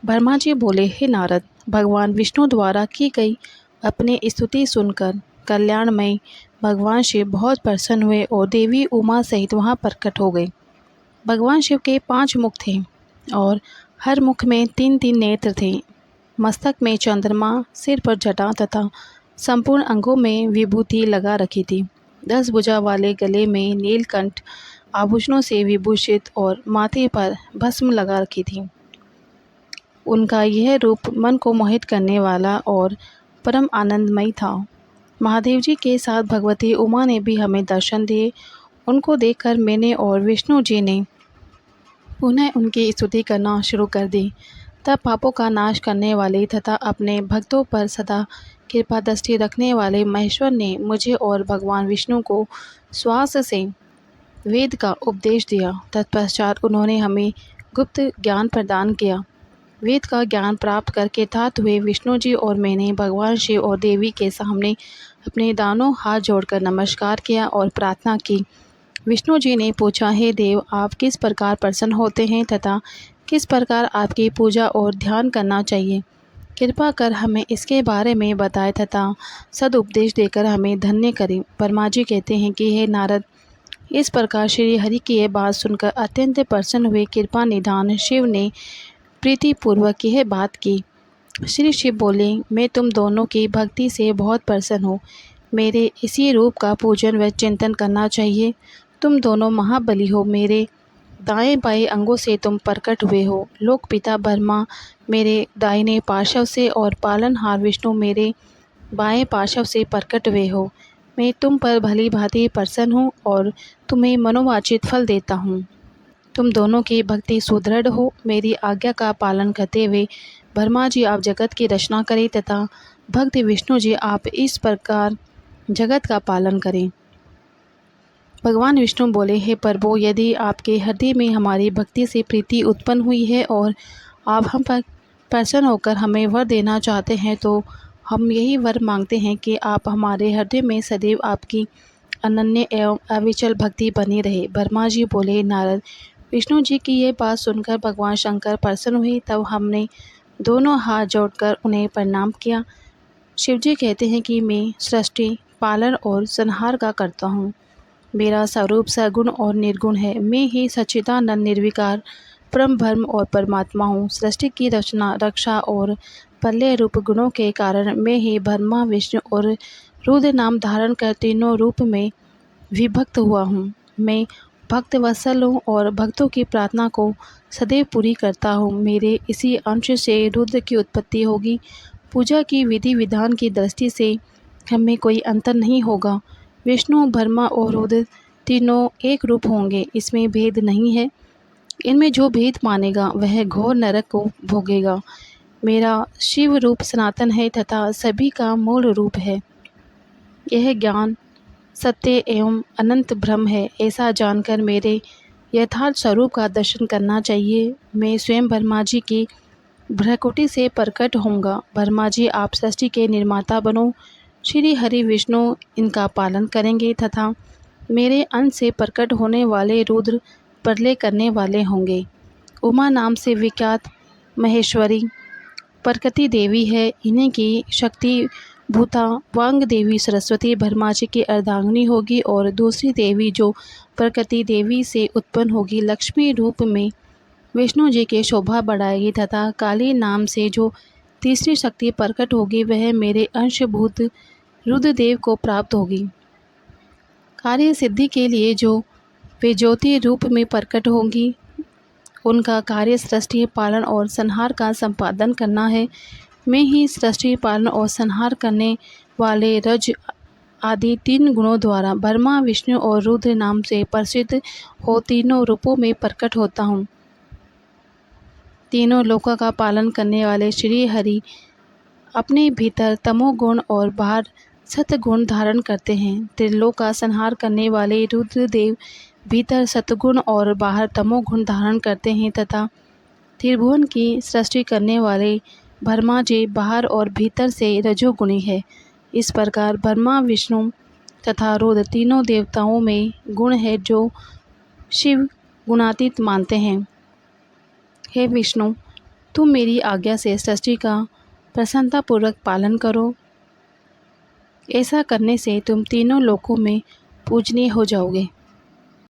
ब्रह्मा जी बोले, हे नारद, भगवान विष्णु द्वारा की गई अपनी स्तुति सुनकर कल्याणमय भगवान शिव बहुत प्रसन्न हुए और देवी उमा सहित वहां प्रकट हो गए। भगवान शिव के 5 मुख थे और हर मुख में 3-3 नेत्र थे। मस्तक में चंद्रमा, सिर पर जटा तथा संपूर्ण अंगों में विभूति लगा रखी थी। 10 भुजा वाले गले में नीलकंठ आभूषणों से विभूषित और माथे पर भस्म लगा रखी थी। उनका यह रूप मन को मोहित करने वाला और परम आनंदमय था। महादेव जी के साथ भगवती उमा ने भी हमें दर्शन दिए। उनको देखकर मैंने और विष्णु जी ने पुनः उनकी स्तुति करना शुरू कर दी। तब पापों का नाश करने वाले तथा अपने भक्तों पर सदा कृपा दृष्टि रखने वाले महेश्वर ने मुझे और भगवान विष्णु को श्वास से वेद का उपदेश दिया। तत्पश्चात उन्होंने हमें गुप्त ज्ञान प्रदान किया। वेद का ज्ञान प्राप्त करके तात हुए विष्णु जी और मैंने भगवान शिव और देवी के सामने अपने दानों हाथ जोड़कर नमस्कार किया और प्रार्थना की। विष्णु जी ने पूछा, हे देव, आप किस प्रकार प्रसन्न होते हैं तथा किस प्रकार आपकी पूजा और ध्यान करना चाहिए? कृपा कर हमें इसके बारे में बताएं तथा सदुपदेश देकर हमें धन्य करें। ब्रह्मा जी कहते हैं कि हे नारद, इस प्रकार श्री हरि की यह बात सुनकर अत्यंत प्रसन्न हुए कृपा निधान शिव ने प्रीतिपूर्वक यह बात की। श्री शिव बोले, मैं तुम दोनों की भक्ति से बहुत प्रसन्न हूँ। मेरे इसी रूप का पूजन व चिंतन करना चाहिए। तुम दोनों महाबली हो। मेरे दाएं बाएं अंगों से तुम प्रकट हुए हो। लोक पिता ब्रह्मा मेरे दाहिने पार्श्व से और पालनहार विष्णु मेरे बाएं पार्श्व से प्रकट हुए हो। मैं तुम पर भली भांति प्रसन्न हूँ और तुम्हें मनोवांछित फल देता हूँ। तुम दोनों की भक्ति सुदृढ़ हो। मेरी आज्ञा का पालन करते हुए ब्रह्मा जी आप जगत की रचना करें तथा भक्त विष्णु जी आप इस प्रकार जगत का पालन करें। भगवान विष्णु बोले, हे प्रभु, यदि आपके हृदय में हमारी भक्ति से प्रीति उत्पन्न हुई है और आप हम पर प्रसन्न होकर हमें वर देना चाहते हैं तो हम यही वर मांगते हैं कि आप हमारे हृदय में सदैव आपकी अनन्य एवं अविचल भक्ति बनी रहे। ब्रह्मा जी बोले, नारद, विष्णु जी की ये बात सुनकर भगवान शंकर प्रसन्न हुए। तब हमने दोनों हाथ जोड़कर उन्हें प्रणाम किया। शिव जी कहते हैं कि मैं सृष्टि, पालन और संहार का करता हूँ। मेरा स्वरूप सगुण और निर्गुण है। मैं ही सच्चिदानंद निर्विकार परम ब्रह्म और परमात्मा हूँ। सृष्टि की रचना, रक्षा और प्रलय रूप गुणों के कारण मैं ही ब्रह्मा, विष्णु और रुद्र नाम धारण कर तीनों रूप में विभक्त हुआ हूँ। मैं भक्त वत्सल हूँ और भक्तों की प्रार्थना को सदैव पूरी करता हूँ। मेरे इसी अंश से रुद्र की उत्पत्ति होगी। पूजा की विधि विधान की दृष्टि से हमें कोई अंतर नहीं होगा। विष्णु, ब्रह्मा और रुद्र तीनों एक रूप होंगे, इसमें भेद नहीं है। इनमें जो भेद मानेगा वह घोर नरक को भोगेगा। मेरा शिव रूप सनातन है तथा सभी का मूल रूप है। यह ज्ञान सत्य एवं अनंत ब्रह्म है। ऐसा जानकर मेरे यथार्थ स्वरूप का दर्शन करना चाहिए। मैं स्वयं ब्रह्मा जी की भ्रकुटी से प्रकट होऊंगा। ब्रह्मा जी, आप सृष्टि के निर्माता बनो। श्री हरि विष्णु इनका पालन करेंगे तथा मेरे अंश से प्रकट होने वाले रुद्र प्रलय करने वाले होंगे। उमा नाम से विख्यात महेश्वरी प्रकृति देवी है। इन्हीं की शक्ति भूता वांग देवी सरस्वती ब्रह्मा जी की अर्धांगिनी होगी और दूसरी देवी जो प्रकृति देवी से उत्पन्न होगी लक्ष्मी रूप में विष्णु जी की शोभा बढ़ाएगी तथा काली नाम से जो तीसरी शक्ति प्रकट होगी वह मेरे अंशभूत रुद्रदेव को प्राप्त होगी। कार्य सिद्धि के लिए जो वे ज्योति रूप में प्रकट होंगी उनका कार्य सृष्टि, पालन और संहार का संपादन करना है। मैं ही सृष्टि, पालन और संहार करने वाले रज आदि 3 गुणों द्वारा ब्रह्मा, विष्णु और रुद्र नाम से प्रसिद्ध हो तीनों रूपों में प्रकट होता हूँ। तीनों लोकों का पालन करने वाले श्री हरि अपने भीतर तमोगुण और बाहर सतगुण धारण करते हैं। त्रिलोक का संहार करने वाले रुद्रदेव भीतर सतगुण और बाहर तमोगुण धारण करते हैं तथा त्रिभुवन की सृष्टि करने वाले ब्रह्मा जी बाहर और भीतर से रजोगुणी है। इस प्रकार ब्रह्मा, विष्णु तथा रुद्र तीनों देवताओं में गुण है जो शिव गुणातीत मानते हैं। हे विष्णु, तुम मेरी आज्ञा से सृष्टि का प्रसन्नतापूर्वक पालन करो। ऐसा करने से तुम तीनों लोकों में पूजनीय हो जाओगे।